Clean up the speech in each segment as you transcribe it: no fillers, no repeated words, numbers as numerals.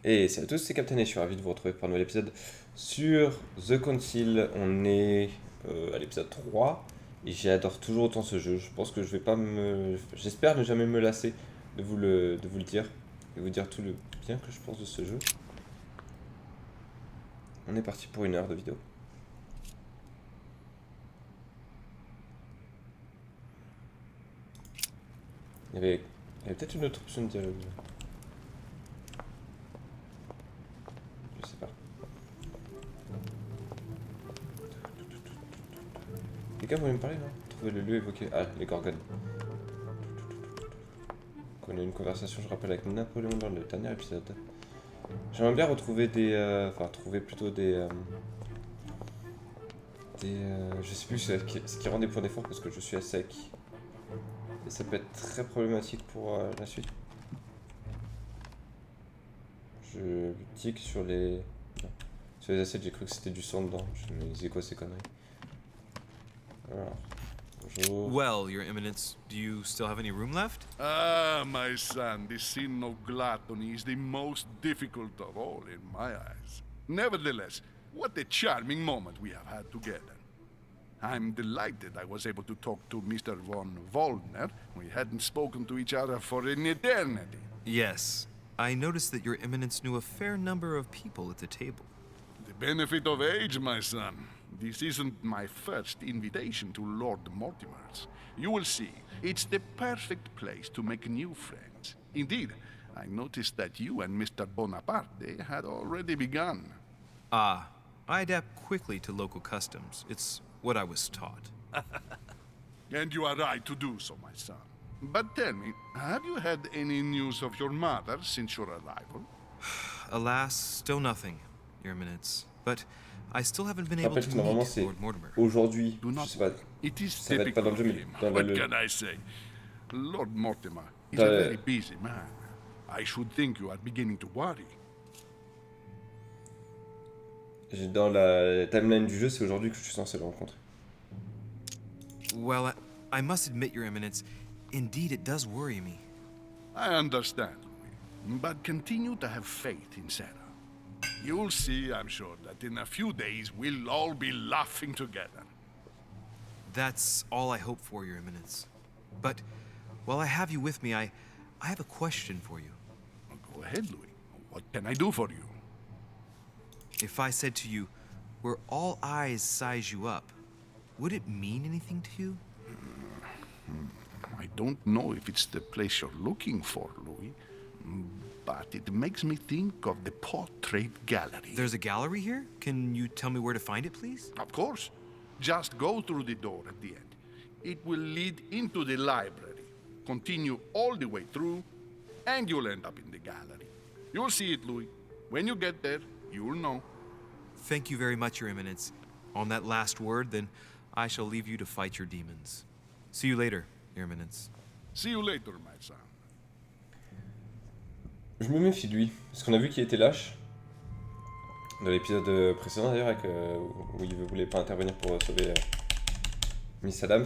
Et salut à tous, c'est Captain et je suis ravi de vous retrouver pour un nouvel épisode sur The Council. On est à l'épisode 3 et j'adore toujours autant ce jeu. Je pense que je vais pas me... J'espère ne jamais me lasser de vous le dire et vous dire tout le bien que je pense de ce jeu. On est parti pour 1 heure de vidéo. Il y avait peut-être une autre option de dialogue. Je sais pas. Quelqu'un voulait me parler, non? Trouver le lieu évoqué. Ah, les Gorgones. On a eu une conversation, je rappelle, avec Napoléon dans le dernier épisode. J'aimerais bien retrouver des... Enfin, trouver plutôt des... je sais plus ce qui rend des points d'effort parce que je suis à sec. Et ça peut être très problématique pour la suite. Je tic sur les... Non. Sur les assiettes, j'ai cru que c'était du sang dedans. Je me disais quoi ces conneries. Alors, bonjour. Well, Your Eminence, do you still have any room left? Ah, my son, the sin of gluttony is the most difficult of all in my eyes. Nevertheless, what a charming moment we have had together. I'm delighted I was able to talk to Mr. von Wollner. We hadn't spoken to each other for an eternity. Yes. I noticed that Your Eminence knew a fair number of people at the table. The benefit of age, my son. This isn't my first invitation to Lord Mortimer's. You will see, it's the perfect place to make new friends. Indeed, I noticed that you and Mr. Bonaparte had already begun. Ah, I adapt quickly to local customs. It's what I was taught. And you are right to do so, my son. But tell me, have you had any news of your mother since your arrival? Alas, still nothing, Your Eminence. But I still haven't been Je able rappelle que to normalement meet c'est Lord Mortimer. aujourd'hui, Do je not sais pas, worry. It is ça va être pas typical dans le jeu of mais him. dans What le... can I say? Lord Mortimer is Dans a le- very busy man. I should think you are beginning to worry. Dans la timeline du jeu, c'est aujourd'hui que je suis censé le rencontrer. Well, I must admit, Your Eminence, indeed it does worry me. I understand, Louis, but continue to have faith in Sarah. You'll see, I'm sure, that in a few days we'll all be laughing together. That's all I hope for, Your Eminence. But while I have you with me, I have a question for you. Go ahead, Louis. What can I do for you? If I said to you, where all eyes size you up, would it mean anything to you? I don't know if it's the place you're looking for, Louis, but it makes me think of the portrait gallery. There's a gallery here? Can you tell me where to find it, please? Of course. Just go through the door at the end. It will lead into the library. Continue all the way through, and you'll end up in the gallery. You'll see it, Louis. When you get there, you'll know. Thank you very much, Your Eminence. On that last word, then, I shall leave you to fight your demons. See you later, Your Eminence. See you later, my son. Je me méfie de lui, parce qu'on a vu qu'il était lâche. Dans l'épisode précédent d'ailleurs, avec, où il voulait pas intervenir pour sauver Miss Adams.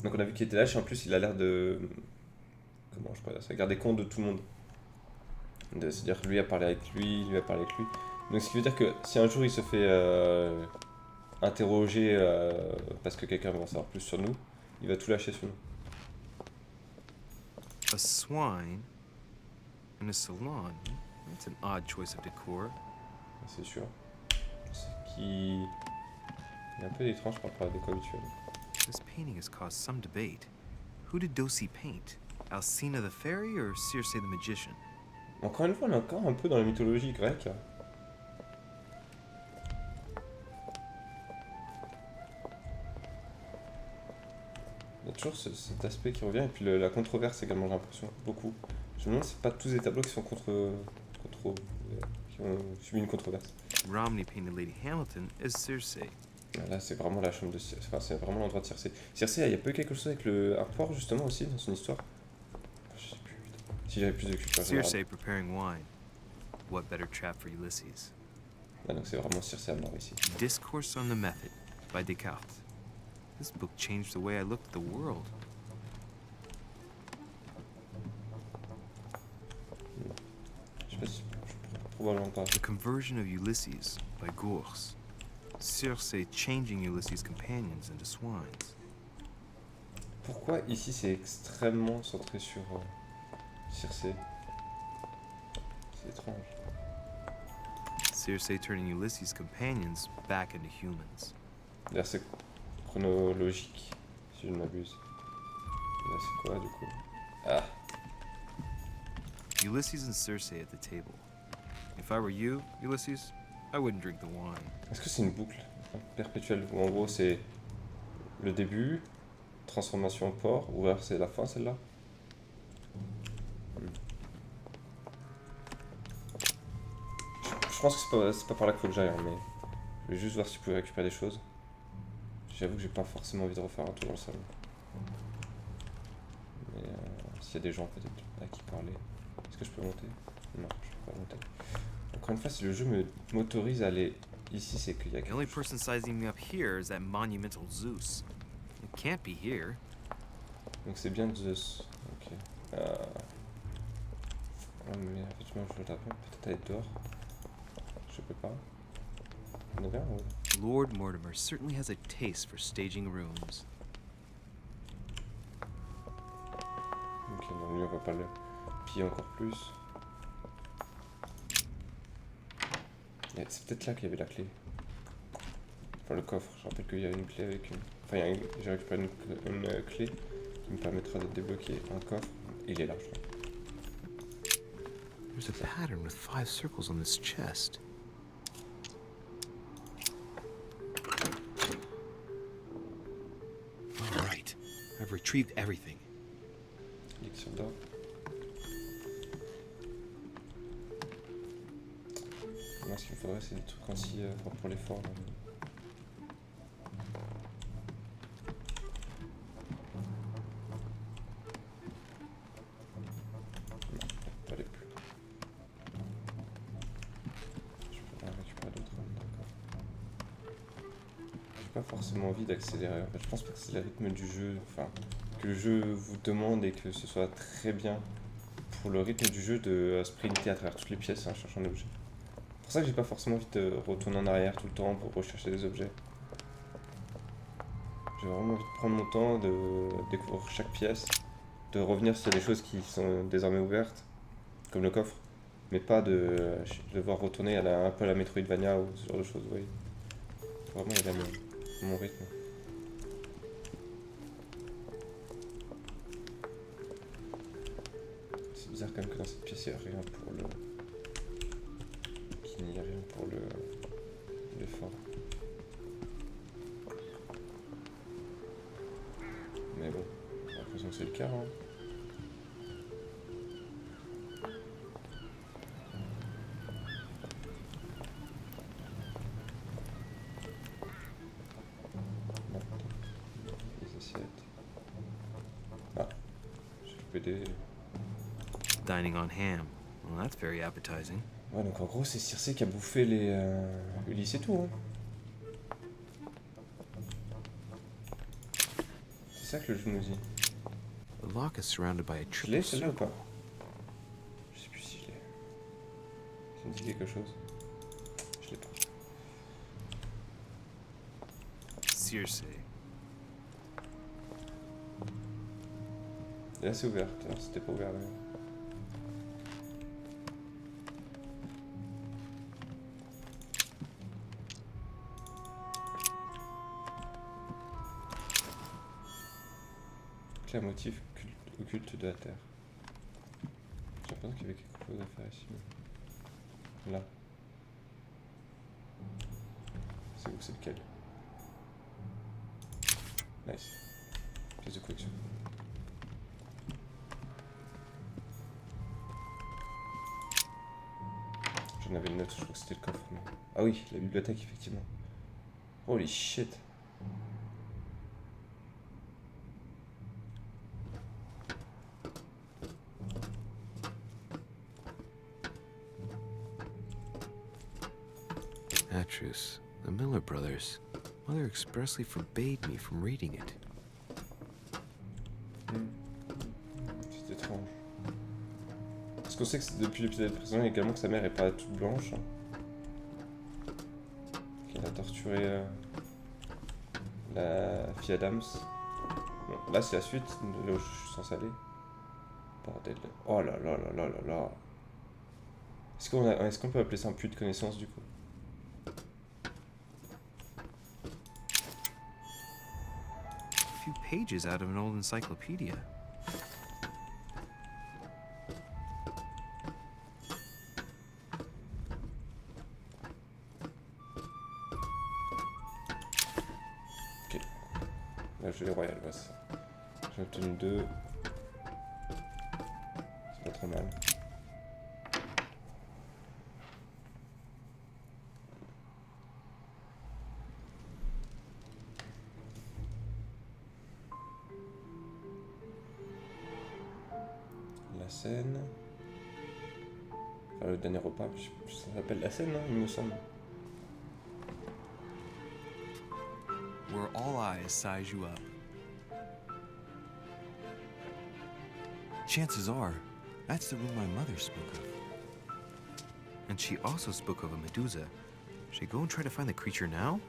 Donc on a vu qu'il était lâche et en plus il a l'air de... Comment je pourrais dire ça? Garder compte de tout le monde. C'est-à-dire que lui a parlé avec lui, lui a parlé avec lui. Donc ce qui veut dire que si un jour il se fait interroger parce que quelqu'un va en savoir plus sur nous, il va tout lâcher sur nous. A swine in a salon. That's an odd choice of decor. C'est sûr. Ce qui est un peu étrange par rapport à la déco habituelle. This painting has caused some debate. Who did Dosi paint? Alcina the fairy or Circe the magician? Encore une fois, on est encore un peu dans la mythologie grecque. Là. Il y a toujours cet aspect qui revient, et puis la controverse également, j'ai l'impression, beaucoup. Je me demande si c'est pas tous les tableaux qui sont qui ont subi une controverse. Romney painted Lady Hamilton as Circe. Là, c'est vraiment la chambre de Circe, enfin, c'est vraiment l'endroit de Circe. Circe, il y a pas eu quelque chose avec un porc, justement, aussi, dans son histoire. Je sais plus, putain. Si j'avais plus de culture Circe générale. preparing wine. What better trap for Ulysses? Ah, donc c'est vraiment Circe à mort ici. Discourse on the Method by Descartes. This book changed the way I looked at the world. probablement pas. The conversion of Ulysses by Gurs. Circe changing Ulysses' companions into swines. Pourquoi ici c'est extrêmement centré sur Circe? C'est étrange. Circe turning Ulysses' companions back into humans. D'ailleurs c'est chronologique, si je ne m'abuse. Là c'est quoi du coup? Ah, Ulysses and Circe at the table. If I were you, Ulysses, I wouldn't drink the wine. est-ce que c'est une boucle perpétuelle où en gros c'est le début, transformation en porc, ou alors c'est la fin celle-là? Je pense que c'est pas par là qu'il faut que j'aille, hein, mais je vais juste voir si je peux récupérer des choses. J'avoue que j'ai pas forcément envie de refaire un tour dans le salon. Mais s'il y a des gens peut-être à qui parler. Est-ce que je peux monter? Non, je peux pas monter. Encore une fois, si le jeu m'autorise à aller ici, c'est qu'il y a The quelque only chose. person sizing me up here is that monumental Zeus. It can't be here. Donc c'est bien Zeus. Ok. Mais en fait, je voudrais peut-être aller dehors. Je peux pas. On est bien ou... Lord Mortimer certainly has a taste for staging rooms. Ok, non, lui on va pas le piller encore plus. C'est peut-être là qu'il y avait la clé. Enfin le coffre, je rappelle qu'il y a une clé avec une... Enfin j'ai récupéré une clé qui me permettra de débloquer un coffre. Il est là, je crois. There's a pattern with 5 circles on this chest. All right, I've retrieved everything. Elixir d'or. Moi ce qu'il me faudrait c'est des trucs ainsi pour l'effort. Pas les plus. Je peux pas en récupérer d'autres, d'accord. J'ai pas forcément envie d'accélérer. En fait, je pense pas que c'est le rythme du jeu, enfin, que le jeu vous demande et que ce soit très bien pour le rythme du jeu de sprinter à travers toutes les pièces en cherchant des objets. C'est pour ça que j'ai pas forcément envie de retourner en arrière tout le temps pour rechercher des objets. J'ai vraiment envie de prendre mon temps, de découvrir chaque pièce, de revenir s'il y a des choses qui sont désormais ouvertes, comme le coffre, mais pas de devoir retourner un peu à la Metroidvania ou ce genre de choses, oui. Vraiment y aller à mon rythme. C'est bizarre quand même que dans cette pièce il n'y a rien pour le... qu'il n'y a rien pour l'effort. Mais bon, j'ai l'impression que c'est le cas, hein. Non, les assiettes. Ah, j'ai coupé des... Dining on ham. Well, that's very appetizing. Ouais, donc en gros, c'est Circe qui a bouffé les Ulysse et tout, hein. C'est ça que le jeu nous dit. The lock is surrounded by a Je triple l'ai celle-là ou circle. pas? Je sais plus si je l'ai. Ça me dit quelque chose. Je l'ai pas. Circe. Et là c'est ouvert, alors c'était pas ouvert là. Clé à motif occulte de la Terre. J'ai l'impression qu'il y avait quelque chose à faire ici. Mais... là. C'est où, c'est lequel? Nice. Pièce de collection. J'en avais une autre, je crois que c'était le coffre. Mais... ah oui, la bibliothèque, effectivement. Holy shit. Atrus, the Miller brothers. Mother expressly forbade me from reading it. C'est étrange. Parce qu'on sait que depuis l'épisode précédent également que sa mère est pas toute blanche. Qu'elle a torturé la fille Adams. Bon, là c'est la suite de là où je suis censé aller. Bordel. Oh là là là là là là. Est-ce qu'on peut appeler ça un puits de connaissances du coup? A few pages out of an old encyclopedia. Ok. Là je l'ai royal, ouais, c'est ça. J'ai obtenu 2. C'est pas trop mal. La scène. Enfin, le dernier repas, ça s'appelle la scène, hein, il me semble. Where all eyes size you up. Chances are, that's the room my mother spoke of. And she also spoke of a Medusa. Should I go and try to find the creature now?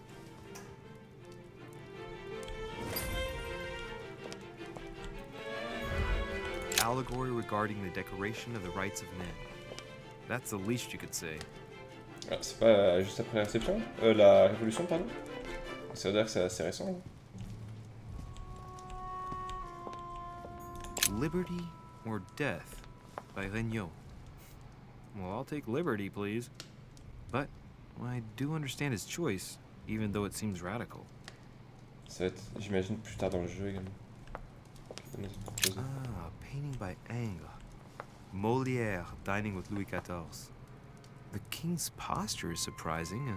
Allegory regarding the decoration of the rights of men. That's the least you could say. Ah, c'est pas juste après la réception la révolution, pardon. Ça veut dire que c'est assez récent. Hein. Liberty or death by Regnault. Well, I'll take liberty, please. But I do understand his choice, even though it seems radical. Ça va être, j'imagine, plus tard dans le jeu également. Ah, painting by Ingres. Molière dining with Louis XIV. The king's posture is surprising.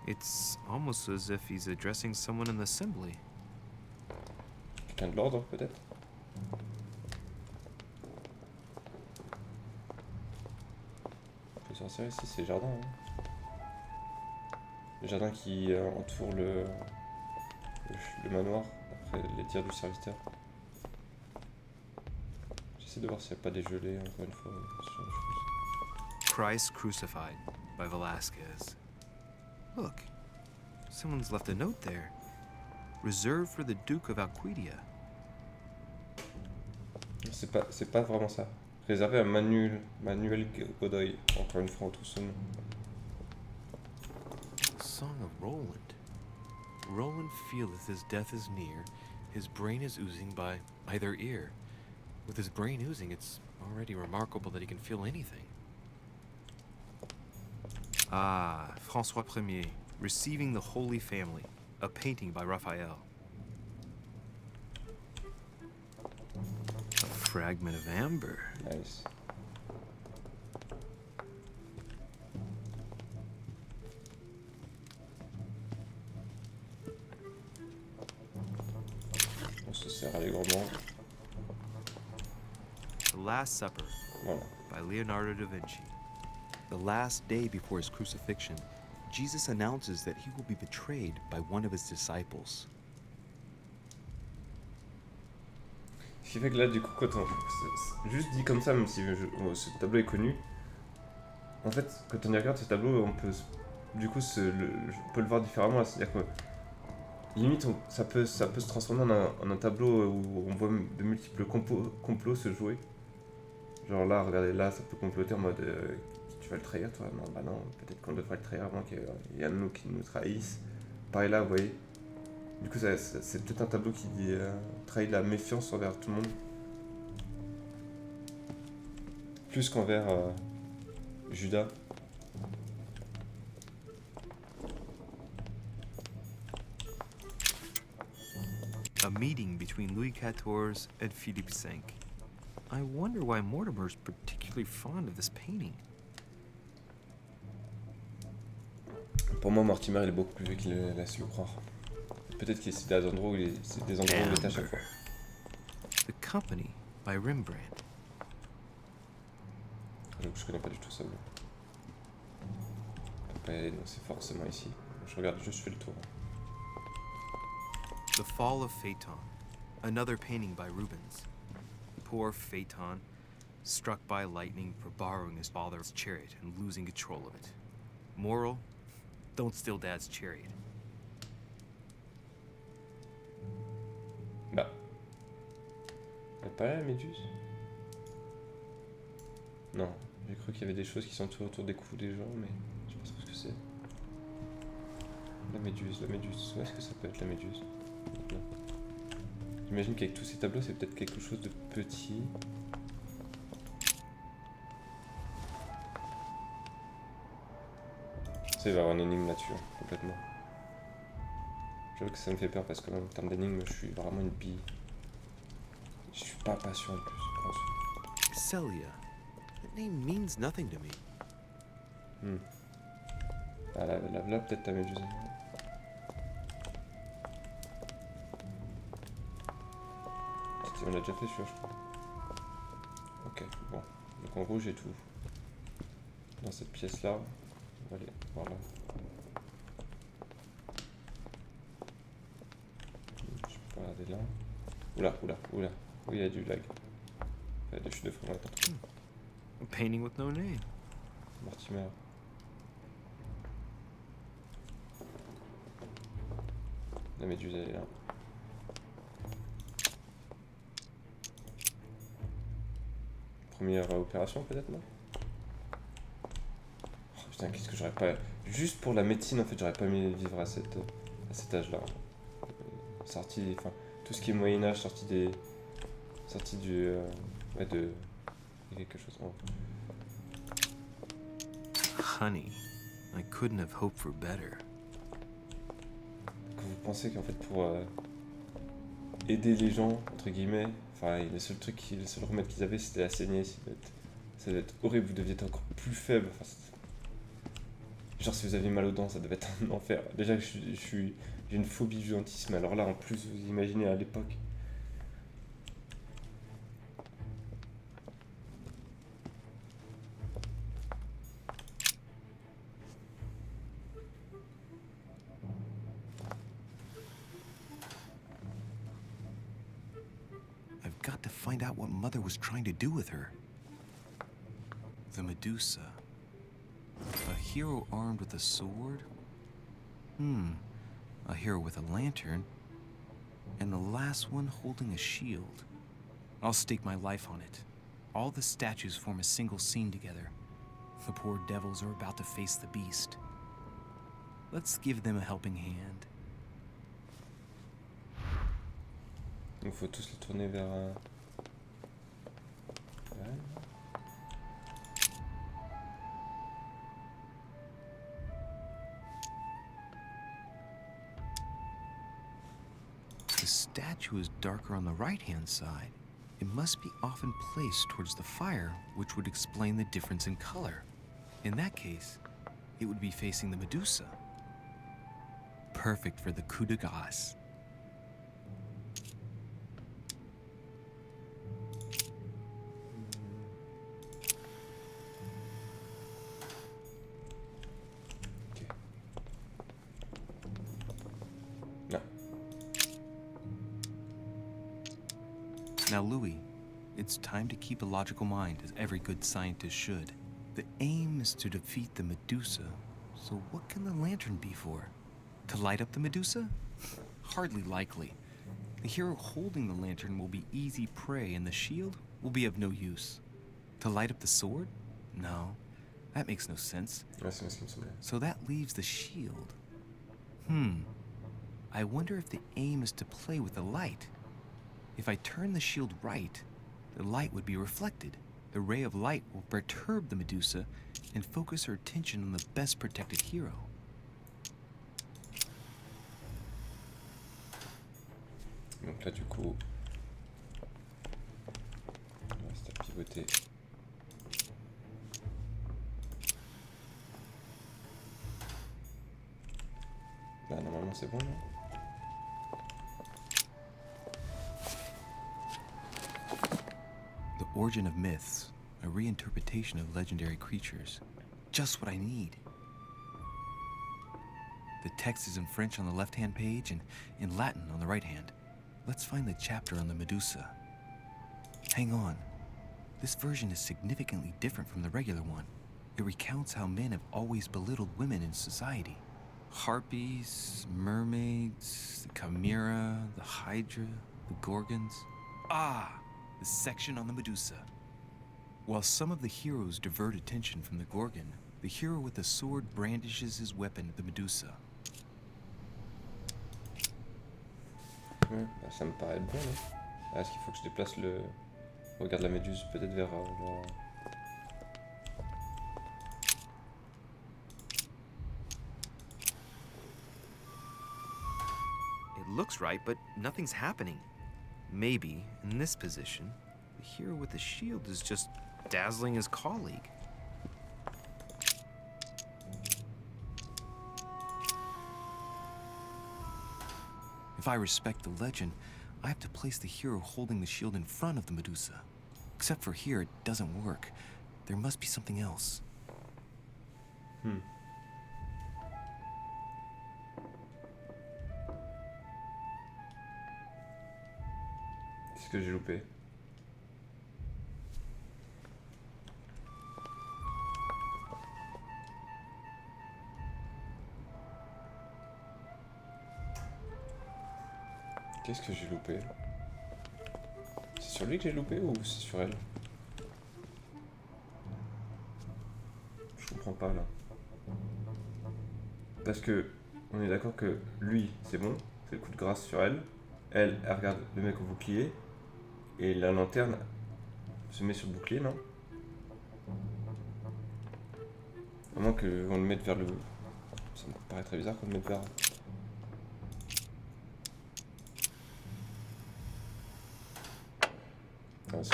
It's almost as if he's addressing someone in the assembly. Quelqu'un de l'ordre, peut-être. On peut sortir ici, c'est le jardin. Hein. Le jardin qui entoure le manoir, d'après les dires du serviteur. J'essaie de voir s'il n'y a pas des gelées, encore une fois. Ce genre de choses. Christ Crucified by Velázquez. Look, someone's left a note there. Reserved for the Duke of Alquidia. C'est pas vraiment ça. Réservé à Manuel Godoy. Encore une fois, on trouve son nom. Song of Roland. Roland feeleth his death is near. His brain is oozing by either ear. With his brain oozing, it's already remarkable that he can feel anything. Ah, François Ier, Receiving the Holy Family, a painting by Raphael. A fragment of amber. Nice. On se sert allègrement. The Last Supper Voilà. by Leonardo da Vinci. The last day before his crucifixion, Jesus announces that he will be betrayed by one of his disciples. Ce qui fait que là, du coup, quand on. Juste dit comme ça, même si ce tableau est connu, en fait, quand on y regarde ce tableau, on peut. Du coup, on peut le voir différemment. C'est-à-dire que. Limite, ça peut se transformer en un tableau où on voit de multiples complots se jouer. Genre là, regardez, là, ça peut comploter en mode. Tu vas le trahir, toi? Non, bah non, peut-être qu'on devrait le trahir avant qu'il y en a nous qui nous trahissent. Pareil là, vous voyez. Du coup, c'est peut-être un tableau qui trahit la méfiance envers tout le monde. Plus qu'envers Judas. A meeting between Louis XIV and Philippe V. I wonder why Mortimer's particularly fond of this painting. Pour moi, Mortimer, il est beaucoup plus vieux qu'il l'a su le croire. Peut-être qu'il c'est des endroits où il est à chaque fois. The Company by Rembrandt. Donc, je connais pas du tout ça. Après, donc c'est forcément ici. Je regarde juste, je fais le tour. The Fall of Phaeton, another painting by Rubens. Poor Phaeton, struck by lightning for borrowing his father's chariot and losing control of it. Moral, don't steal Dad's chariot. Bah. Y'a pas la méduse? Non, j'ai cru qu'il y avait des choses qui s'entourent autour des coups des gens, mais je sais pas trop ce que c'est. La méduse, où est-ce que ça peut être la méduse? Non. J'imagine qu'avec tous ces tableaux, c'est peut-être quelque chose de petit. Ça, il va y avoir une énigme là-dessus, hein, complètement. J'avoue que ça me fait peur parce que en termes d'énigmes, je suis vraiment une bille. Je suis pas patient en plus, je pense. Celia. That name means nothing to me. Ah, là peut-être ta méduse. On l'a déjà fait celui-là, je crois. Ok, bon. Donc en gros, j'ai tout. Dans cette pièce-là, on va aller voir là. Je peux regarder là. Oula. Oui, il y a du lag. Il y a des chutes de fond là. A painting with no name. Mortimer. La méduse, elle est là. Première opération peut-être, non? Oh, putain, qu'est-ce que j'aurais pas... Juste pour la médecine, en fait, j'aurais pas aimé vivre à cet âge-là. Sorti, enfin, tout ce qui est Moyen-Âge, sorti du... ouais, de... quelque chose. Oh. Honey, I couldn't have hoped for better. Quand vous pensez qu'en fait, pour aider les gens, entre guillemets, enfin, le seul remède qu'ils avaient, c'était la saignée. Ça devait être horrible, vous deviez être encore plus faible. Enfin, genre, si vous aviez mal aux dents, ça devait être un enfer. Déjà que j'ai une phobie du dentisme, alors là, en plus, vous imaginez à l'époque. I've got to find out what Mother was trying to do with her. The Medusa. A hero armed with a sword? A hero with a lantern. And the last one holding a shield. I'll stake my life on it. All the statues form a single scene together. The poor devils are about to face the beast. Let's give them a helping hand. Donc faut tous les tourner vers... Ouais. The statue is darker on the right-hand side. It must be often placed towards the fire, which would explain the difference in color. In that case, it would be facing the Medusa. Perfect for the coup de grace. Now, Louis, it's time to keep a logical mind, as every good scientist should. The aim is to defeat the Medusa, so what can the lantern be for? To light up the Medusa? Hardly likely. The hero holding the lantern will be easy prey, and the shield will be of no use. To light up the sword? No, that makes no sense. So that leaves the shield. I wonder if the aim is to play with the light. If I turn the shield right, the light would be reflected. The ray of light will perturb the Medusa and focus her attention on the best protected hero. Donc là, du coup, on reste à pivoter. Là, normalement, c'est bon, non? The origin of myths, a reinterpretation of legendary creatures. Just what I need. The text is in French on the left-hand page and in Latin on the right hand. Let's find the chapter on the Medusa. Hang on. This version is significantly different from the regular one. It recounts how men have always belittled women in society. Harpies, mermaids, the chimera, the hydra, the gorgons. Ah, the section on the Medusa. While some of the heroes divert attention from the gorgon, the hero with the sword brandishes his weapon at the Medusa. Ouais, bah ça me paraît bon, non? Ah, est-ce qu'il faut que je déplace le... Regarde la méduse peut-être vers le... It looks right, but nothing's happening. Maybe, in this position, the hero with the shield is just dazzling his colleague. If I respect the legend, I have to place the hero holding the shield in front of the Medusa. Except for here, it doesn't work. There must be something else. Qu'est-ce que j'ai loupé? Qu'est-ce que j'ai loupé? C'est sur lui que j'ai loupé ou c'est sur elle? Je comprends pas là. Parce que on est d'accord que lui c'est bon, c'est le coup de grâce sur elle. Elle regarde le mec au bouclier. Et la lanterne se met sur le bouclier, non? À moins qu'on le mette vers le... Ça me paraît très bizarre qu'on le mette vers... Ah, si.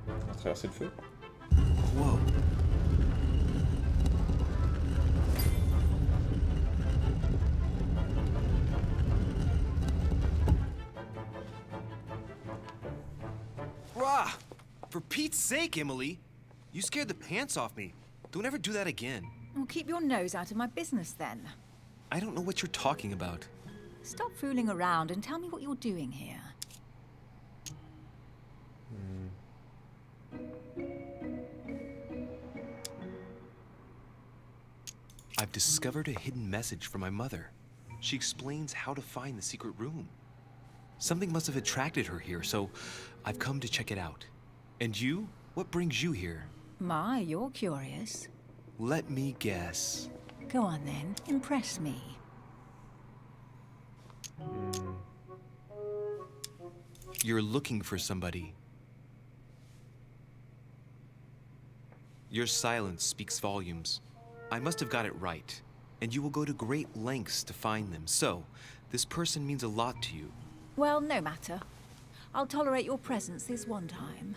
On va traverser le feu. Whoa. Rah! For Pete's sake, Emily! You scared the pants off me. Don't ever do that again. Well, keep your nose out of my business then. I don't know what you're talking about. Stop fooling around and tell me what you're doing here. I've discovered a hidden message from my mother. She explains how to find the secret room. Something must have attracted her here, so I've come to check it out. And you? What brings you here? My, you're curious. Let me guess. Go on then, impress me. You're looking for somebody. Your silence speaks volumes. I must have got it right, and you will go to great lengths to find them. So, this person means a lot to you. Well, no matter. I'll tolerate your presence this one time.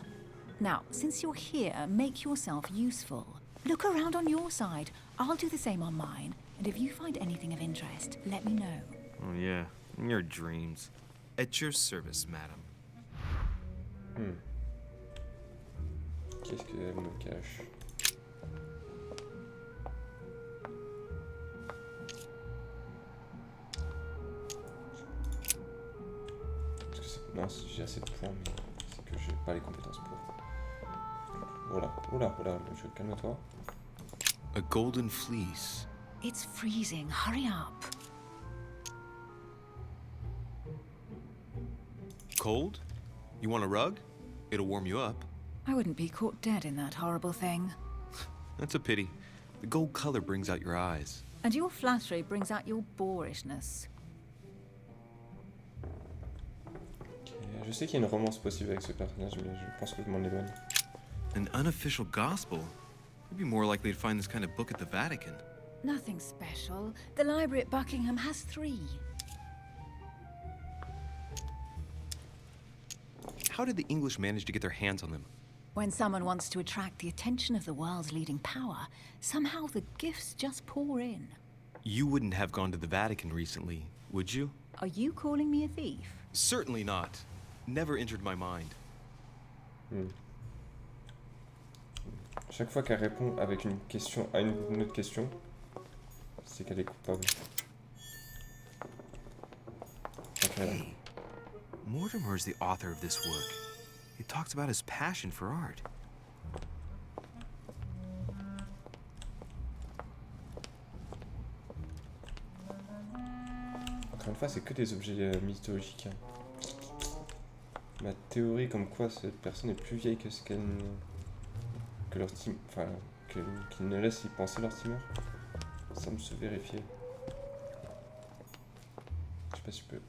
Now, since you're here, make yourself useful. Look around on your side. I'll do the same on mine. And if you find anything of interest, let me know. Oh yeah, in your dreams. At your service, madam. Qu'est-ce qu'elle me cache? Parce que non, j'ai assez de points, mais c'est que j'ai pas les compétences pour. Voilà, oula, je calme-toi. A golden fleece. It's freezing. Hurry up. Cold? You want a rug? It'll warm you up. I wouldn't be caught dead in that horrible thing. That's a pity. The gold color brings out your eyes. And your flattery brings out your boorishness. Je sais qu'il y a une romance possible avec ce personnage, mais je pense que je m'en éloigne. An unofficial gospel? You'd be more likely to find this kind of book at the Vatican. Nothing special. The library at Buckingham has 3. How did the English manage to get their hands on them? When someone wants to attract the attention of the world's leading power, somehow the gifts just pour in. You wouldn't have gone to the Vatican recently, would you? Are you calling me a thief? Certainly not. Never entered my mind. Chaque fois qu'elle répond avec une question à une autre question, c'est qu'elle est coupable. Ok, là. Hey, Mortimer is the author of this work. He talks about his passion for art. Encore une fois, c'est que des objets mythologiques. Hein. Ma théorie comme quoi cette personne est plus vieille que ce qu'elle que leur team, enfin qu'ils ne laissent y penser leur teamer. Ça me se vérifier. Je sais pas si je peux.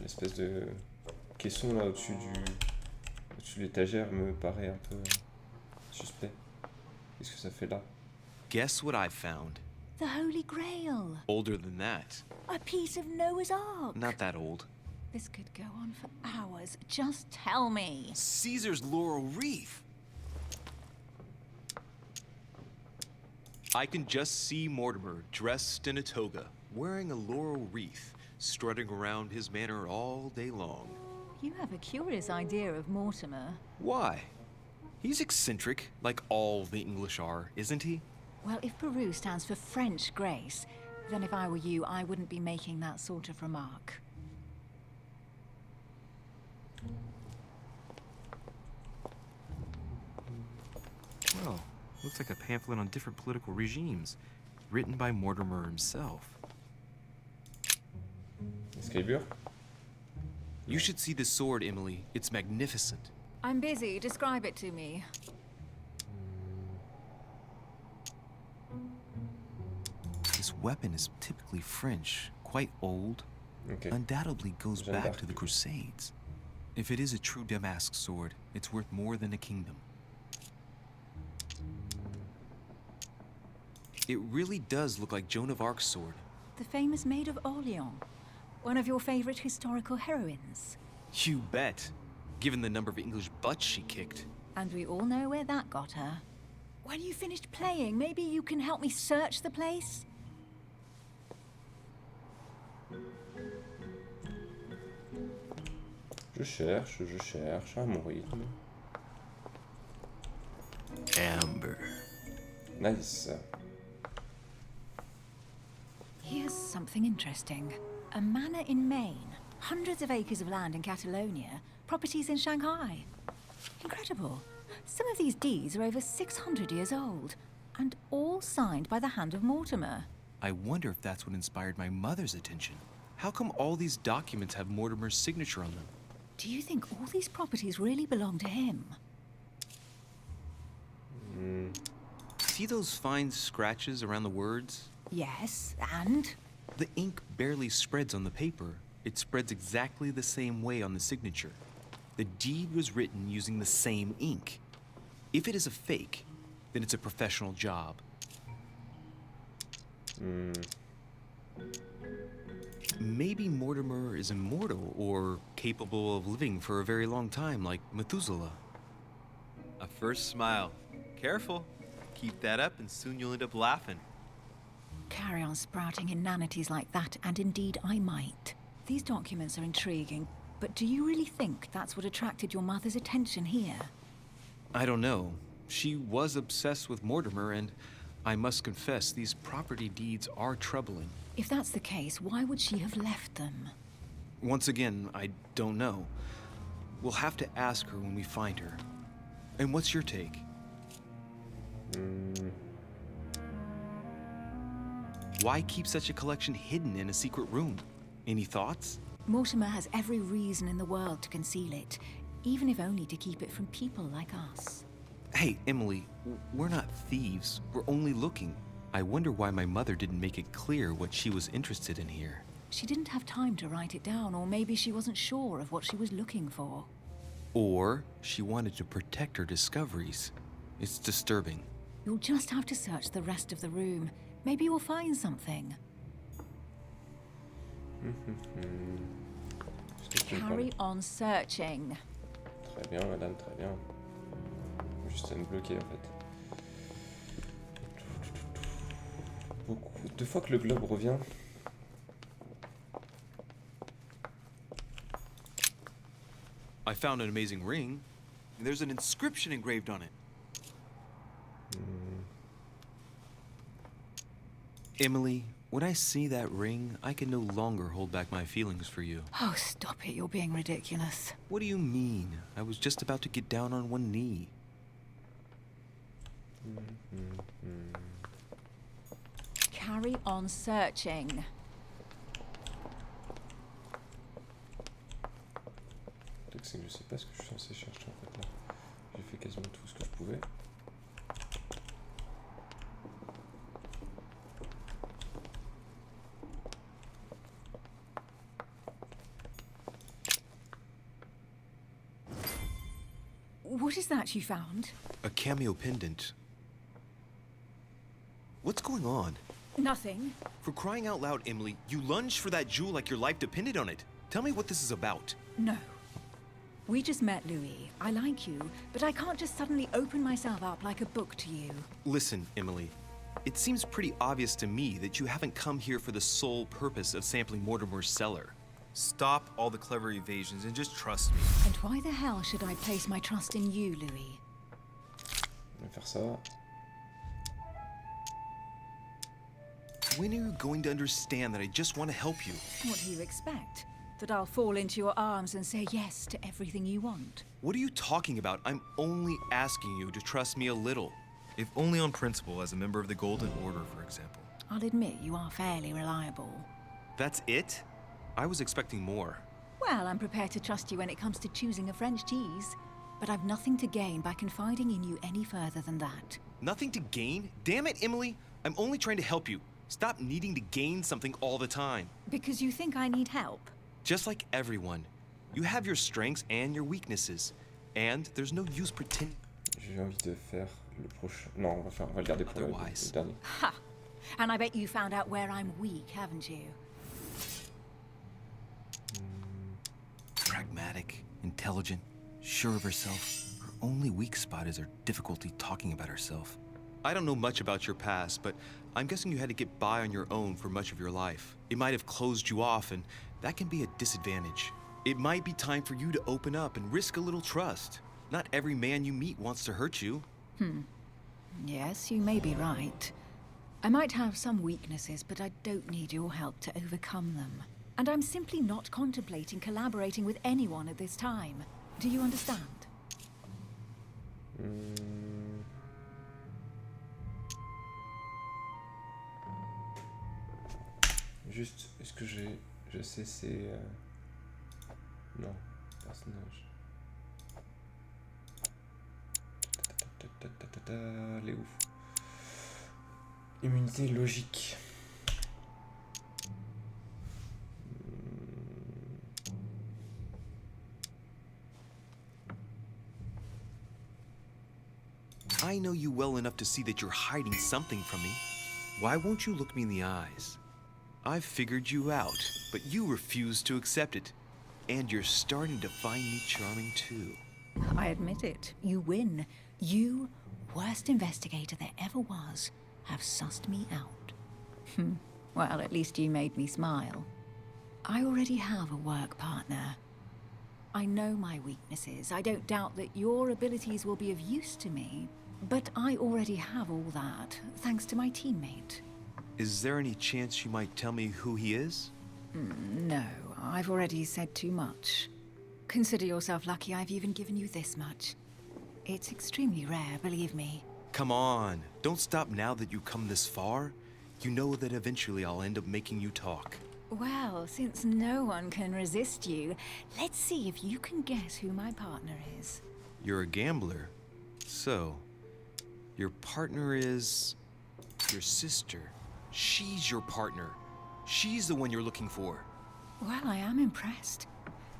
L'espèce de caisson là au-dessus de l'étagère me paraît un peu suspect. Qu'est-ce que ça fait là? Guess what I found? The Holy Grail. Older than that. A piece of Noah's Ark. Not that old. This could go on for hours. Just tell me. Caesar's laurel wreath. I can just see Mortimer dressed in a toga, wearing a laurel wreath, strutting around his manor all day long. You have a curious idea of Mortimer. Why? He's eccentric, like all the English are, isn't he? Well, if Peru stands for French grace, then if I were you, I wouldn't be making that sort of remark. Well, looks like a pamphlet on different political regimes, written by Mortimer himself. Excalibur? You should see this sword, Emily. It's magnificent. I'm busy. Describe it to me. This weapon is typically French, quite old. Ok. Undoubtedly goes Jeanne back d'Arc. to the Crusades. If it is a true Damask sword, it's worth more than a kingdom. It really does look like Joan of Arc's sword. The famous Maid of Orleans. One of your favorite historical heroines. You bet. Given the number of English butts she kicked. And we all know where that got her. When you finished playing, maybe you can help me search the place? Je cherche à mon rythme. Amber. Nice. Here's something interesting. A manor in Maine, hundreds of acres of land in Catalonia, properties in Shanghai. Incredible. Some of these deeds are over 600 years old, and all signed by the hand of Mortimer. I wonder if that's what inspired my mother's attention. How come all these documents have Mortimer's signature on them? Do you think all these properties really belong to him? See those fine scratches around the words? Yes, and? The ink barely spreads on the paper. It spreads exactly the same way on the signature. The deed was written using the same ink. If it is a fake, then it's a professional job. Maybe Mortimer is immortal or capable of living for a very long time, like Methuselah. A first smile. Careful. Keep that up and soon you'll end up laughing. Carry on sprouting inanities like that, and indeed I might. These documents are intriguing, but do you really think that's what attracted your mother's attention here? I don't know. She was obsessed with Mortimer, and I must confess these property deeds are troubling. If that's the case, why would she have left them? Once again, I don't know. We'll have to ask her when we find her. And what's your take? Why keep such a collection hidden in a secret room? Any thoughts? Mortimer has every reason in the world to conceal it, even if only to keep it from people like us. Hey, Emily, we're not thieves. We're only looking. I wonder why my mother didn't make it clear what she was interested in here. She didn't have time to write it down, or maybe she wasn't sure of what she was looking for. Or she wanted to protect her discoveries. It's disturbing. You'll just have to search the rest of the room. Maybe you'll find something. Carry on searching. Très bien, madame, très bien. Juste à me bloquer, en fait. Deux fois que le globe revient. I found an amazing ring. and there's an inscription engraved on it. Emily, when I see that ring, I can no longer hold back my feelings for you. Oh, stop it. You're being ridiculous. What do you mean? I was just about to get down on one knee. Carry on searching. Le truc, c'est que je sais pas ce que je suis censé chercher en fait là. J'ai fait quasiment tout ce que je pouvais. What is that you found? A cameo pendant. What's going on? Nothing. For crying out loud, Emily, you lunged for that jewel like your life depended on it. Tell me what this is about. No. We just met, Louis. I like you, but I can't just suddenly open myself up like a book to you. Listen, Emily. It seems pretty obvious to me that you haven't come here for the sole purpose of sampling Mortimer's cellar. Stop all the clever evasions and just trust me. And why the hell should I place my trust in you, Louis? On va faire ça. When are you going to understand that I just want to help you? What do you expect? That I'll fall into your arms and say yes to everything you want? What are you talking about? I'm only asking you to trust me a little. If only on principle, as a member of the Golden Order, for example. I'll admit you are fairly reliable. That's it? I was expecting more. Well, I'm prepared to trust you when it comes to choosing a French cheese. But I've nothing to gain by confiding in you any further than that. Nothing to gain? Damn it, Emily! I'm only trying to help you. Stop needing to gain something all the time. Because you think I need help? Just like everyone. You have your strengths and your weaknesses. And there's no use pretending. J'ai envie de faire le prochain. Non, on va le garder pour le dernier. Ha! And I bet you found out where I'm weak, haven't you? Pragmatic, intelligent, sure of herself. Her only weak spot is her difficulty talking about herself. I don't know much about your past, but I'm guessing you had to get by on your own for much of your life. It might have closed you off, and that can be a disadvantage. It might be time for you to open up and risk a little trust. Not every man you meet wants to hurt you. Yes, you may be right. I might have some weaknesses, but I don't need your help to overcome them. And I'm simply not contemplating collaborating with anyone at this time. Do you understand? Juste, est-ce que je sais c'est... Non, personnage. Les ouf. Immunité logique. I know you well enough to see that you're hiding something from me. Why won't you look me in the eyes? I've figured you out, but you refuse to accept it. And you're starting to find me charming too. I admit it. You win. You, worst investigator there ever was, have sussed me out. Well, at least you made me smile. I already have a work partner. I know my weaknesses. I don't doubt that your abilities will be of use to me. But I already have all that, thanks to my teammate. Is there any chance you might tell me who he is? No, I've already said too much. Consider yourself lucky I've even given you this much. It's extremely rare, believe me. Come on, don't stop now that you've come this far. You know that eventually I'll end up making you talk. Well, since no one can resist you, let's see if you can guess who my partner is. You're a gambler. So, your partner is... your sister. She's your partner. She's the one you're looking for. Well, I am impressed.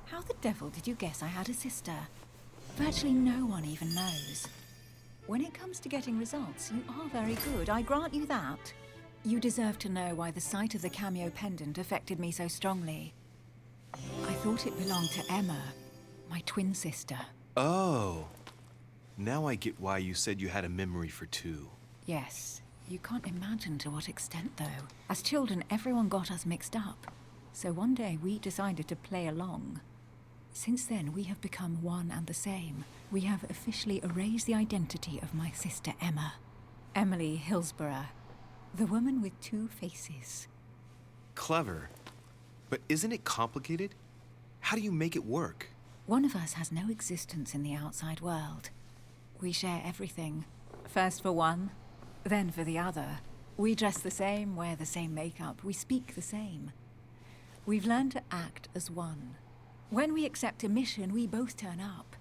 How the devil did you guess I had a sister? Virtually no one even knows. When it comes to getting results, you are very good, I grant you that. You deserve to know why the sight of the cameo pendant affected me so strongly. I thought it belonged to Emma, my twin sister. Oh. Now I get why you said you had a memory for two. Yes. You can't imagine to what extent, though. As children, everyone got us mixed up. So one day we decided to play along. Since then, we have become one and the same. We have officially erased the identity of my sister Emma. Emily Hillsborough. The woman with two faces. Clever. But isn't it complicated? How do you make it work? One of us has no existence in the outside world. We share everything. First for one, then for the other. We dress the same, wear the same makeup, we speak the same. We've learned to act as one. When we accept a mission, we both turn up.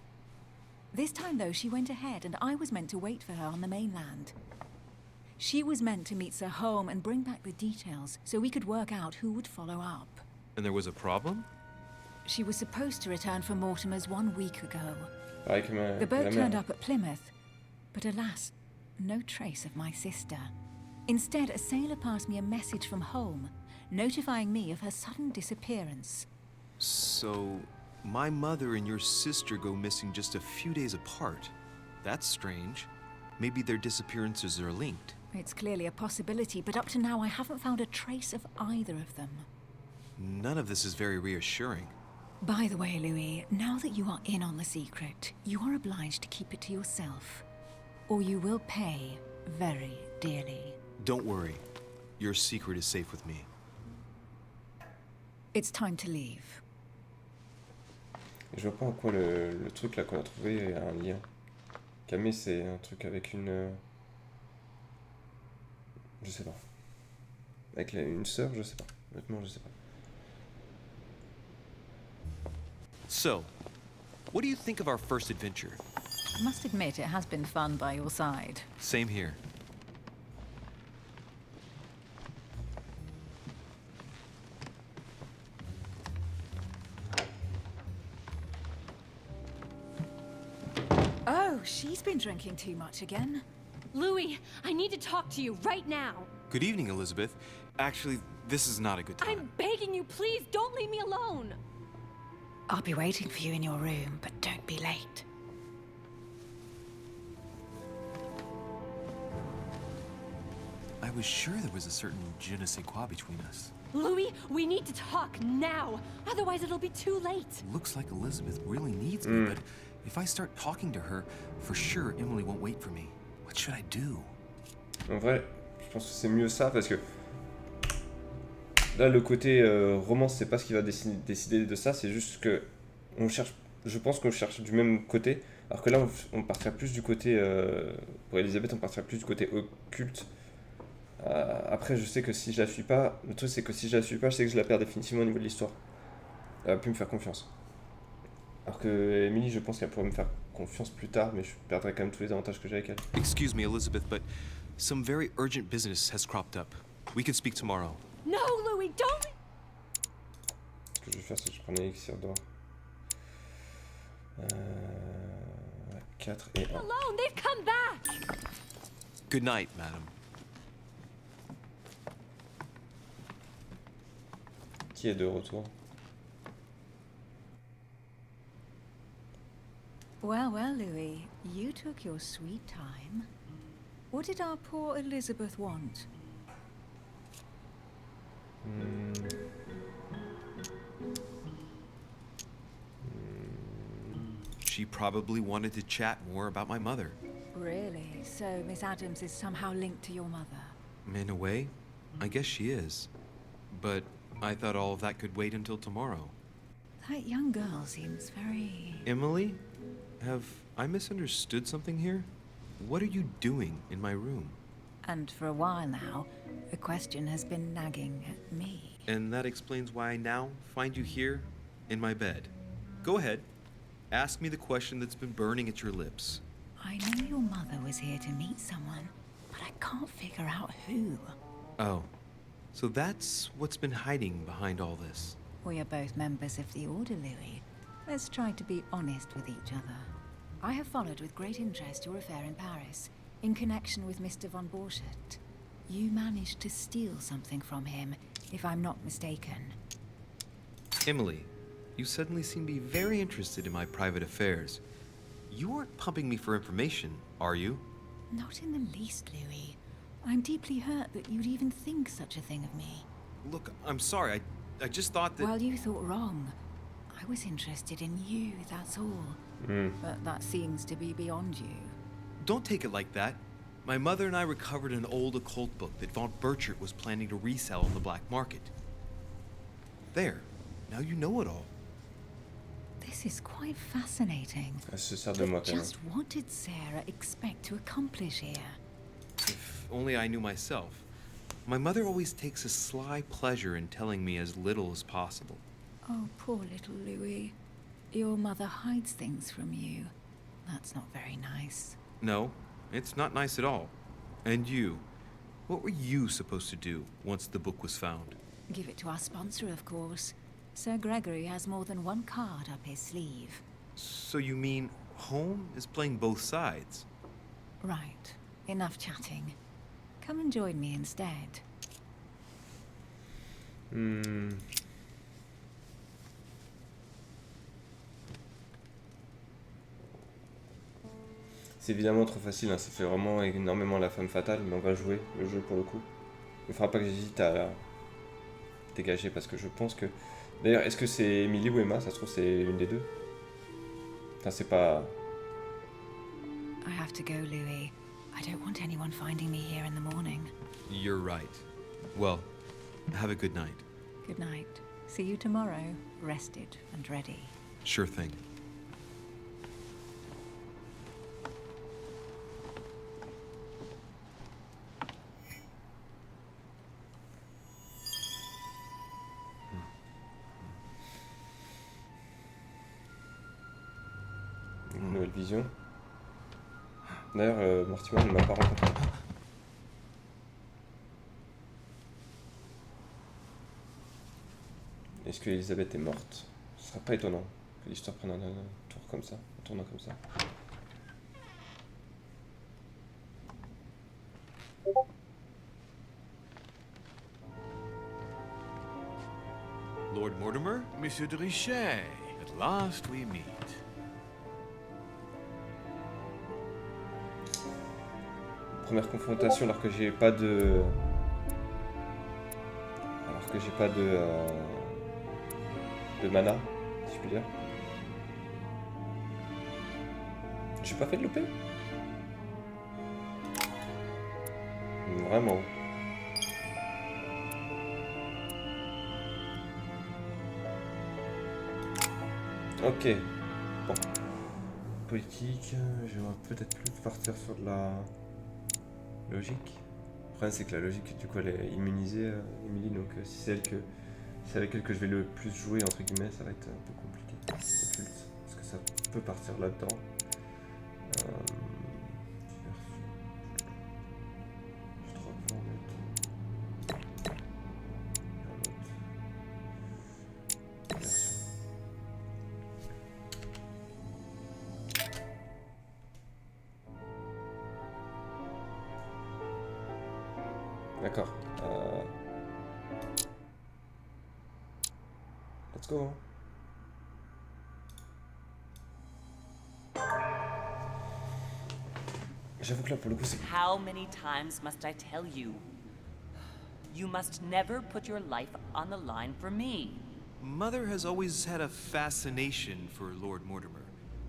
This time, though, she went ahead, and I was meant to wait for her on the mainland. She was meant to meet Sir Home and bring back the details, so we could work out who would follow up. And there was a problem? She was supposed to return from Mortimer's 1 week ago. Pareil que The boat la turned mère. up at Plymouth, but alas, no trace of my sister. Instead, a sailor passed me a message from home, notifying me of her sudden disappearance. So, my mother and your sister go missing just a few days apart. That's strange. Maybe their disappearances are linked. It's clearly a possibility, but up to now I haven't found a trace of either of them. None of this is very reassuring. By the way, Louis, now that you are in on the secret, you are obliged to keep it to yourself, or you will pay very dearly. Don't worry. Your secret is safe with me. It's time to leave. Je vois pas en quoi le truc là qu'on a trouvé a un lien. Camé, c'est un truc avec une. Je sais pas. Avec une sœur, je sais pas. Honnêtement, je sais pas. So, what do you think of our first adventure? I must admit it has been fun by your side. Same here. Oh, she's been drinking too much again. Louis, I need to talk to you right now. Good evening, Elizabeth. Actually, this is not a good time. I'm begging you, please don't leave me alone. I'll be waiting for you in your room, but don't be late. I was sure there was a certain je ne sais quoi between us. Louis, we need to talk now. Otherwise, it'll be too late. Looks like Elizabeth really needs me, but if I start talking to her, for sure Emily won't wait for me. What should I do? En vrai, je pense que c'est mieux ça parce que là, le côté romance, c'est pas ce qui va décider de ça, c'est juste que on cherche. Je pense qu'on cherche du même côté, alors que là, on partirait plus du côté pour Elisabeth, on partirait plus du côté occulte. Après, je sais que si je la suis pas, le truc c'est que si je la suis pas, je sais que je la perds définitivement au niveau de l'histoire. Elle va plus me faire confiance. Alors que Emily, je pense qu'elle pourrait me faire confiance plus tard, mais je perdrais quand même tous les avantages que j'ai avec elle. Excuse me, Elizabeth, but some very urgent business has cropped up. We can speak tomorrow. No, Louis, don't. Ce que je vais faire, c'est que je prends l'élixir d'or. 4 et 1. Alone, they've come back. Good night, madam. Qui est de retour? Well, well, Louis, you took your sweet time. What did our poor Elizabeth want? She probably wanted to chat more about my mother. Really? So Miss Adams is somehow linked to your mother? In a way, I guess she is. But I thought all of that could wait until tomorrow. That young girl seems very... Emily? Have I misunderstood something here? What are you doing in my room? And for a while now, the question has been nagging at me. And that explains why I now find you here in my bed. Go ahead. Ask me the question that's been burning at your lips. I knew your mother was here to meet someone, but I can't figure out who. Oh, so that's what's been hiding behind all this. We are both members of the Order, Louis. Let's try to be honest with each other. I have followed with great interest your affair in Paris, in connection with Mr. von Borchardt. You managed to steal something from him, if I'm not mistaken. Emily, you suddenly seem to be very interested in my private affairs. You aren't pumping me for information, are you? Not in the least, Louis. I'm deeply hurt that you'd even think such a thing of me. Look, I'm sorry. I just thought that... Well, you thought wrong. I was interested in you, that's all. But that seems to be beyond you. Don't take it like that. My mother and I recovered an old occult book that Von Burchert was planning to resell on the black market. There. Now you know it all. This is quite fascinating. Elle se sert de moi But quand même. just what did Sarah expect to accomplish here? If only I knew myself. My mother always takes a sly pleasure in telling me as little as possible. Oh, poor little Louis. Your mother hides things from you. That's not very nice. No, it's not nice at all. And you? What were you supposed to do once the book was found? Give it to our sponsor, of course. Sir Gregory has more than one card up his sleeve. So you mean home is playing both sides? Right. Enough chatting. Come and join me instead. C'est évidemment trop facile, hein, ça fait vraiment énormément la femme fatale, mais on va jouer le jeu pour le coup. Il ne faudra pas que j'hésite à dégager parce que je pense que... D'ailleurs, est-ce que c'est Emily ou Emma? Ça se trouve c'est l'une des deux. Enfin, c'est pas... I have to go, Louis. I don't want anyone finding me here in the morning. You're right. Well, have a good night. Good night. See you tomorrow, rested and ready. Sure thing. Une nouvelle vision. D'ailleurs, Mortimer ne m'a pas rencontré. Est-ce que Elisabeth est morte? Ce serait pas étonnant que l'histoire prenne un tour comme ça, un tournant comme ça. Lord Mortimer? Monsieur de Richet, at last we meet. Première confrontation alors que j'ai pas de... de mana, si je puis dire. J'ai pas fait de loupé. Vraiment. Ok. Bon. Politique, j'aimerais peut-être plus partir sur de la logique. Le problème c'est que la logique du coup elle est immunisée, Emily, donc si c'est avec elle que je vais le plus jouer entre guillemets, ça va être un peu compliqué. Occulte, parce que ça peut partir là-dedans. Je crois que en mettre un autre. Version. D'accord. Let's go. J'avoue que là pour le coup c'est... How many times must I tell you? You must never put your life on the line for me. Mother has always had a fascination for Lord Mortimer,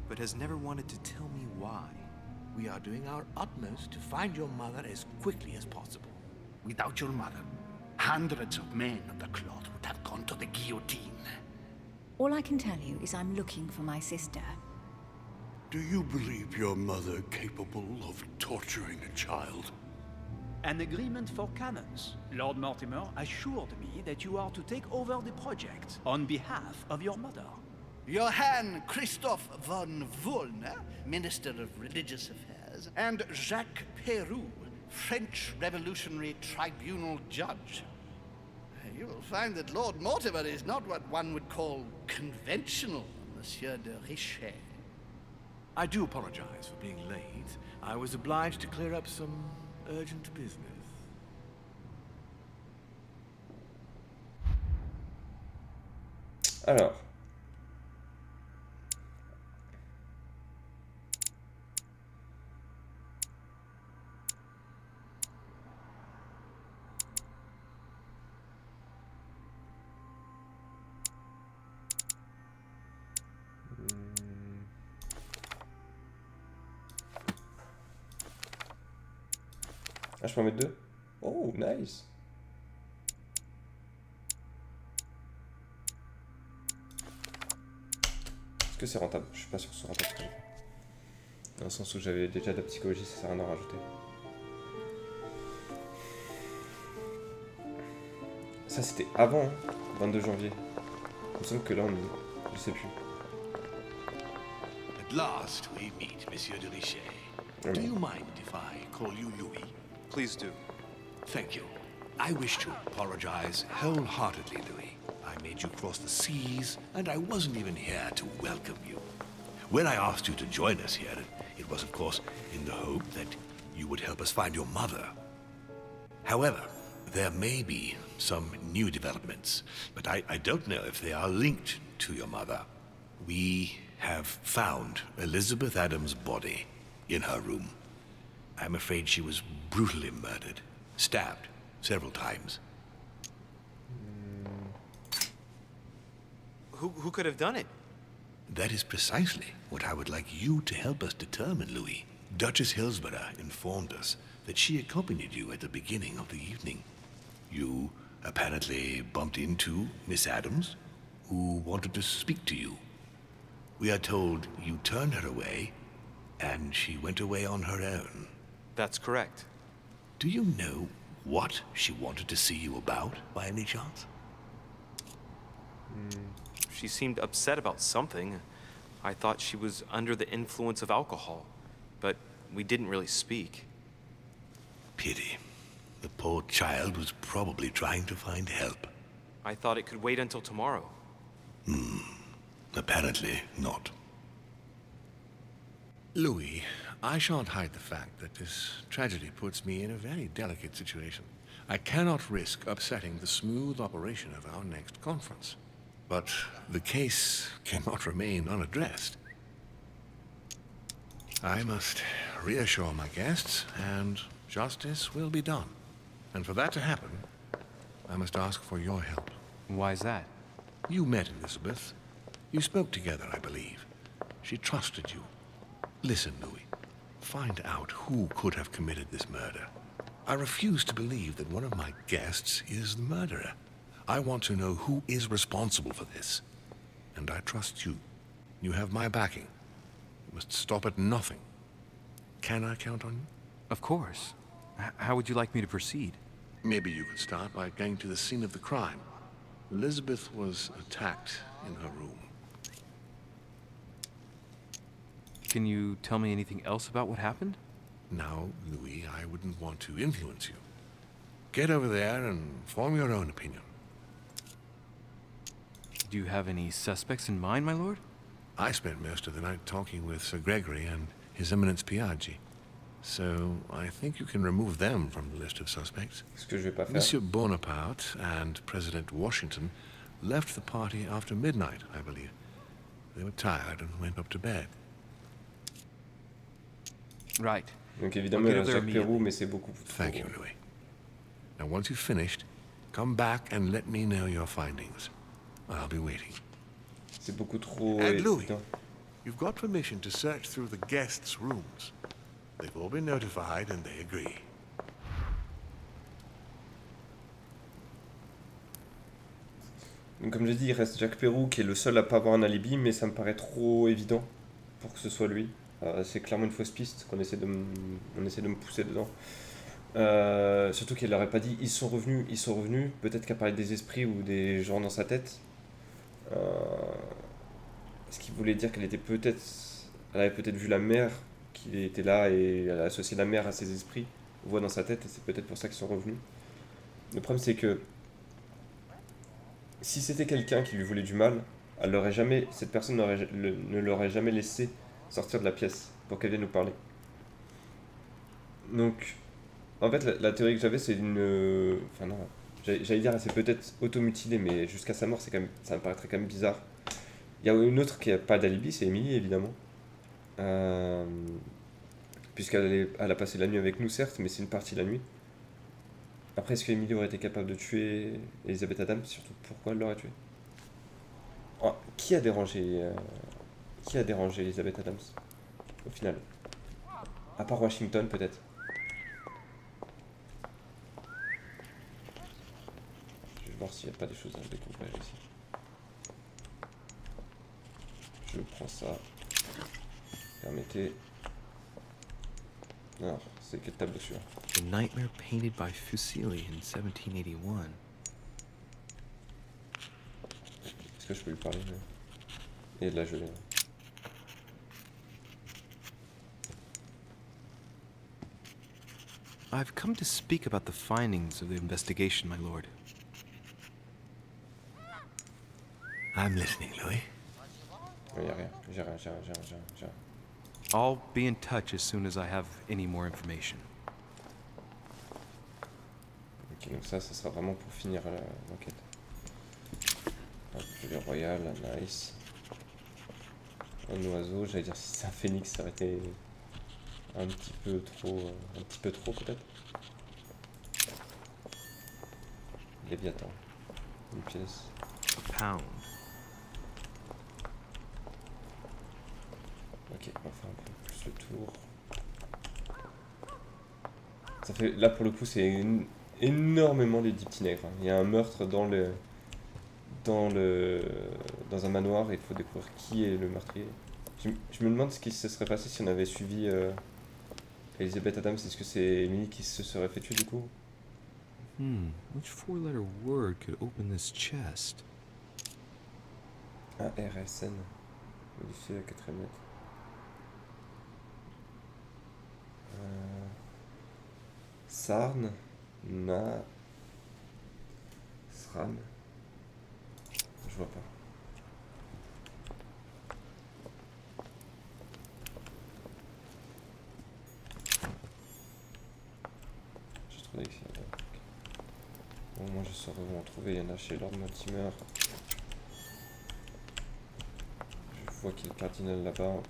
but has never wanted to tell me why. We are doing our utmost to find your mother as quickly as possible. Without your mother, hundreds of men of the cloth would have gone to the guillotine. All I can tell you is I'm looking for my sister. Do you believe your mother capable of torturing a child? An agreement for cannons. Lord Mortimer assured me that you are to take over the project on behalf of your mother. Johann Christoph von Wollner, Minister of Religious Affairs, and Jacques Peroux, French Revolutionary Tribunal Judge. You will find that Lord Mortimer is not what one would call conventional, Monsieur de Richet. I do apologize for being late. I was obliged to clear up some urgent business. Alors. Ah, je peux en mettre 2? Oh, nice. Est-ce que c'est rentable? Je suis pas sûr que ce soit rentable. Dans le sens où j'avais déjà de la psychologie, ça sert à rien d'en rajouter. Ça c'était avant, hein, 22 janvier. Il me semble que là on est... Je sais plus. At last we meet, Monsieur de Richet. Do you mind if I call you Louis? Please do. Thank you. I wish to apologize wholeheartedly, Louis. I made you cross the seas, and I wasn't even here to welcome you. When I asked you to join us here, it was, of course, in the hope that you would help us find your mother. However, there may be some new developments, but I don't know if they are linked to your mother. We have found Elizabeth Adams' body in her room. I'm afraid she was brutally murdered, stabbed several times. Who could have done it? That is precisely what I would like you to help us determine, Louis. Duchess Hillsborough informed us that she accompanied you at the beginning of the evening. You apparently bumped into Miss Adams, who wanted to speak to you. We are told you turned her away, and she went away on her own. That's correct. Do you know what she wanted to see you about, by any chance? She seemed upset about something. I thought she was under the influence of alcohol, but we didn't really speak. Pity. The poor child was probably trying to find help. I thought it could wait until tomorrow. Apparently not. Louis, I shan't hide the fact that this tragedy puts me in a very delicate situation. I cannot risk upsetting the smooth operation of our next conference. But the case cannot remain unaddressed. I must reassure my guests, and justice will be done. And for that to happen, I must ask for your help. Why's that? You met Elizabeth. You spoke together, I believe. She trusted you. Listen, Louis. Find out who could have committed this murder. I refuse to believe that one of my guests is the murderer. I want to know who is responsible for this. And I trust you. You have my backing. You must stop at nothing. Can I count on you? Of course. How would you like me to proceed? Maybe you could start by going to the scene of the crime. Elizabeth was attacked in her room. Can you tell me anything else about what happened? Now, Louis, I wouldn't want to influence you. Get over there and form your own opinion. Do you have any suspects in mind, my lord? I spent most of the night talking with Sir Gregory and His Eminence Piaggi. So I think you can remove them from the list of suspects. Ce que je vais pas faire. Monsieur Bonaparte and President Washington left the party after midnight, I believe. They were tired and went up to bed. Right. Donc évidemment, il y a Jacques Pérou, mais c'est beaucoup plus. Thank you, Louis. Now, once you've finished, come back and let me know your findings. I'll be waiting. C'est beaucoup trop. And Louis, évident. you've got permission to search through the guests' rooms. They've all been notified and they agree. Donc comme j'ai dit, il reste Jacques Pérou qui est le seul à pas avoir un alibi, mais ça me paraît trop évident pour que ce soit lui. C'est clairement une fausse piste qu'on essaie de me pousser dedans. Surtout qu'il n'aurait pas dit ils sont revenus. Peut-être qu'à parler des esprits ou des gens dans sa tête. Est-ce qu'il voulait dire elle avait peut-être vu la mère, qu'il était là et elle a associé la mère à ses esprits, voit dans sa tête, et c'est peut-être pour ça qu'ils sont revenus. Le problème c'est que si c'était quelqu'un qui lui voulait du mal, cette personne ne l'aurait jamais laissé sortir de la pièce pour qu'elle vienne nous parler. Donc, en fait, la théorie que j'avais, c'est une... Enfin non, j'allais dire, elle s'est peut-être automutilée, mais jusqu'à sa mort, ça me paraîtrait quand même bizarre. Il y a une autre qui n'a pas d'alibi, c'est Émilie, évidemment. Puisqu'elle a passé la nuit avec nous, certes, mais c'est une partie de la nuit. Après, est-ce qu'Émilie aurait été capable de tuer Elizabeth Adams? Surtout, pourquoi elle l'aurait tuée? Qui a dérangé Elizabeth Adams, au final? À part Washington, peut-être. voir s'il n'y a pas des choses à découvrir ici. Je prends ça. Permettez. Alors, c'est quel tableau celui-là? The nightmare painted by Fuseli in 1781. Est-ce que je peux lui parler Et là, je l'ai. I've come to speak about the findings of the investigation, my lord. I'm listening, Louis. Il n'y a rien. J'ai rien. I'll be in touch as soon as I have any more information. Ok, donc ça sera vraiment pour finir l'enquête. Le royal, nice. Un oiseau, j'allais dire si c'est un phénix, ça aurait été un petit peu trop peut-être. Léviathan, une pièce. A pound. Ok, on va faire un peu plus le tour. Ça fait, là pour le coup c'est énormément les 10 petits nègres. Il y a un meurtre dans un manoir et il faut découvrir qui est le meurtrier. Je me demande ce qui se serait passé si on avait suivi Elizabeth Adams. Est-ce que c'est Emily qui se serait fait tuer du coup? Which four-letter word could open this chest? Un RSN. Modifié à 4ème lettre. Sarn. Sran. Je vois pas. J'ai trop d'écrits. Bon, moi je saurais où en trouver. Il y en a chez Lord Mortimer. Je vois qu'il y a le cardinal là-bas.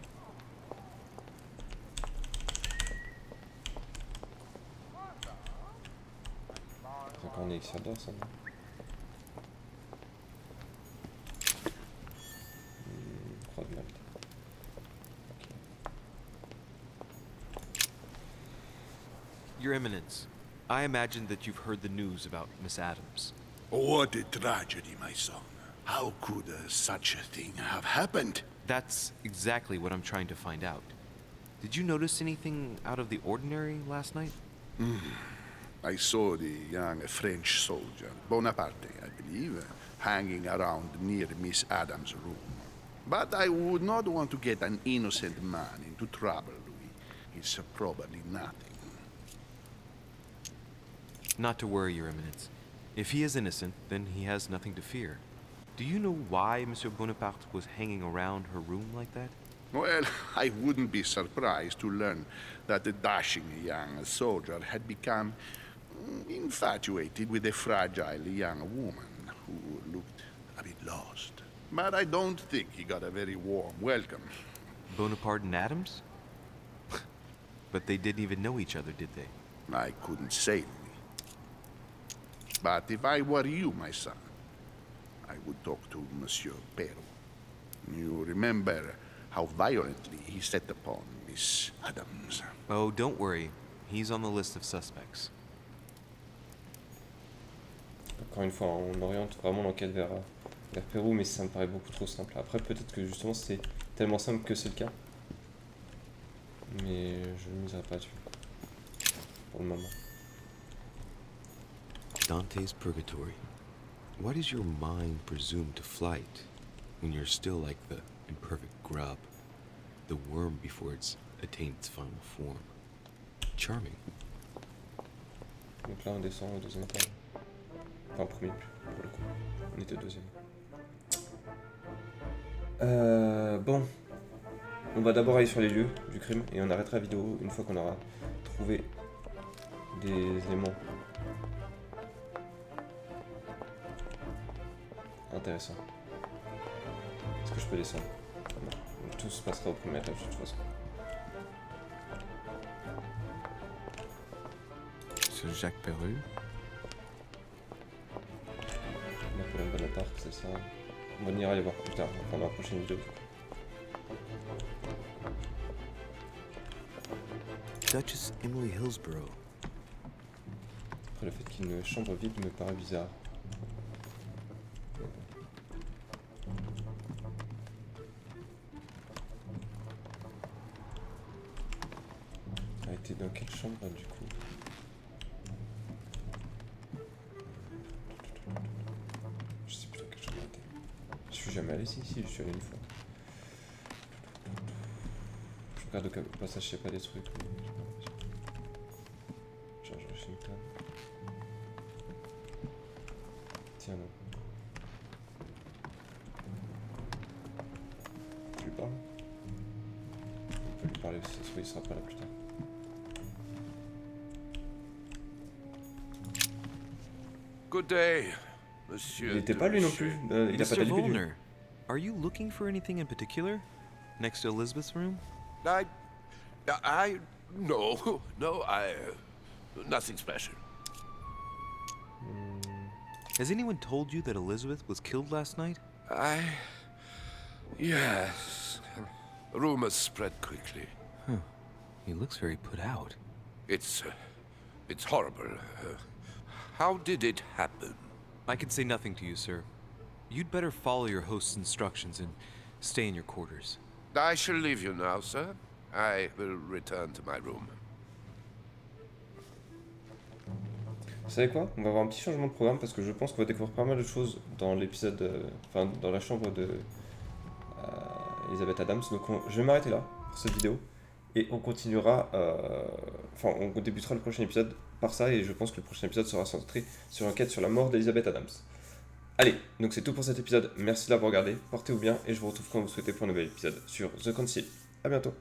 C'est encore un élixir d'or ça, non? Croix de Malte. Ok. Your Eminence, I imagine that you've heard the news about Miss Adams. What a tragedy, my son. How could such a thing have happened? That's exactly what I'm trying to find out. Did you notice anything out of the ordinary last night? I saw the young French soldier, Bonaparte, I believe, hanging around near Miss Adams' room. But I would not want to get an innocent man into trouble, Louis. It's probably nothing. Not to worry, Your Eminence. If he is innocent, then he has nothing to fear. Do you know why Monsieur Bonaparte was hanging around her room like that? Well, I wouldn't be surprised to learn that the dashing young soldier had become infatuated with a fragile young woman who looked a bit lost. But I don't think he got a very warm welcome. Bonaparte and Adams? But they didn't even know each other, did they? I couldn't say, Louis. But if I were you, my son, I would talk to Monsieur Perrault. You remember how violently he set upon Miss Adams. Oh, don't worry. He's on the list of suspects. Encore une fois, on oriente vraiment l'enquête vers Pérou, mais ça me paraît beaucoup trop simple. Après, peut-être que justement c'est tellement simple que c'est le cas. Mais je ne miserai pas dessus. Pour le moment. Dante's Purgatory. Why does your mind presume to flight when you're still like the imperfect grub, the worm before it's attained its final form? Charming. Donc là, on descend au deuxième étage. Enfin, premier, pour le coup. On était au deuxième. Bon. On va d'abord aller sur les lieux du crime et on arrêtera la vidéo une fois qu'on aura trouvé des éléments intéressants. Est-ce que je peux descendre? Non. Donc, tout se passera au premier étage de toute façon. So Jacques Perru? Napoléon Bonaparte, c'est ça. On va venir aller voir plus tard, enfin dans la prochaine vidéo. Duchess Emily Hillsborough. Après, le fait qu'il y ait une chambre vide me paraît bizarre. était dans quelle chambre du coup? Je sais plus dans quelle chambre elle était. Je suis jamais allé ici, je suis allé une fois. Je regarde au passage, je sais pas des trucs. George Washington. Tiens, non. Tu lui parles? On peut lui parler aussi, ça se trouve, il sera pas là plus tard. Good day, monsieur. Il était pas lui non plus, il a pas Mr. d'alibi lui. Volner, are you looking for anything in particular? Next to Elizabeth's room? No, nothing special. Has anyone told you that Elizabeth was killed last night? Yes. Rumors spread quickly. He looks very put out. It's horrible. How did it happen? I can say nothing to you, sir. You'd better follow your host's instructions and stay in your quarters. I shall leave you now, sir. I will return to my room. Vous savez quoi? On va avoir un petit changement de programme parce que je pense qu'on va découvrir pas mal de choses dans l'épisode, enfin dans la chambre de Elizabeth Adams. Donc je vais m'arrêter là pour cette vidéo et on continuera, enfin on débutera le prochain épisode par ça et je pense que le prochain épisode sera centré sur l'enquête sur la mort d'Elizabeth Adams. Allez, donc c'est tout pour cet épisode. Merci de l'avoir regardé, portez-vous bien et je vous retrouve quand vous souhaitez pour un nouvel épisode sur The Council. A bientôt.